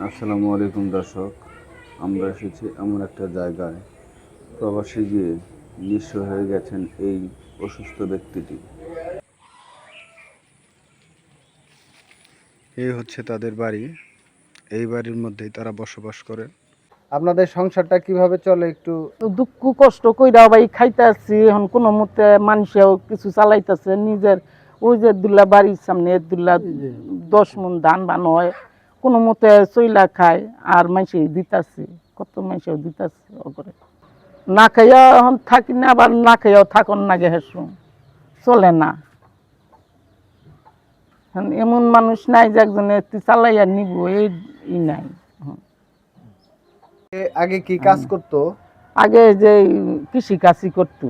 আসসালামু আলাইকুম দর্শক, আমরা এসেছি এমন একটা জায়গায় প্রবাসে গিয়ে নিঃস্ব হয়ে গেছেন এই অসুস্থ ব্যক্তিটি। এই হচ্ছে তাদের বাড়ি। এই বাড়ির মধ্যেই তারা বসবাস করে। আপনাদের সংসারটা কিভাবে চলে একটু? দুঃখ কষ্ট কইরা ভাই খাইতে আসছি, এখন কোনো মতে মানুষেও কিছু চালাইতেছে নিজের। ওই যে দুল্লা বাড়ির সামনে দুল্লা 10 মণ ধান বান হয়, কোনো মতে চইলা খায় আর মানুষে দিতাছি, কত মানুষেও দিতাছি করে। না খাইয়া এখন থাকি না, আবার না খাইয়াও থাকুন না গে হেসু চলে না। এমন মানুষ নাই যে একজনে চালাইয়া নিব, এই নাই। আগে কি কাজ করতো? আগে যে কৃষি কাজই করতো,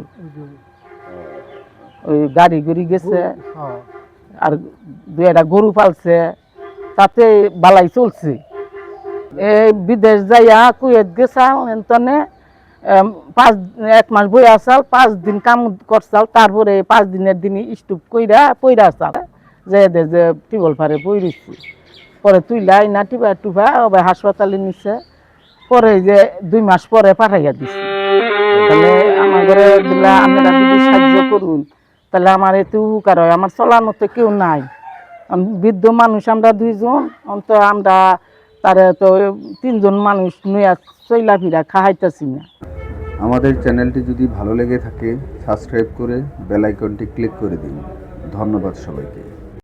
ওই গাড়ি গুড়ি গেছে আর 2টা গরু পালছে, তাতে বালাই চলছে। এই বিদেশ যাইয়া কুয়েত গেছাল, এনে 1 মাস বই আসাল, 5 দিন কাম করছাল, তারপরে 5 দিনের দিনই স্টুপ কইরা পইরা আসাল, যে টিবল ফারে পইরেছি। পরে তুইলাই না টিবা টুবা আবার হাসপাতালে নিছে। পরে যে 2 মাস পরে পাঠাইয়া দিছে। তাহলে আমার ঘরে দিলা আপনারা যদি সাহায্য করুন তাহলে আমার এতে উপকার হয়। আমার চলার মতো কেউ নাই, বৃদ্ধ মানুষ আমরা 2 জন, অন্ত আমরা তারে তো 3 জন মানুষ নইয়া চইলা ফিরা খাইতেছি না। আমাদের চ্যানেলটি যদি ভালো লেগে থাকে সাবস্ক্রাইব করে বেল আইকনটি ক্লিক করে দিন। ধন্যবাদ সবাইকে।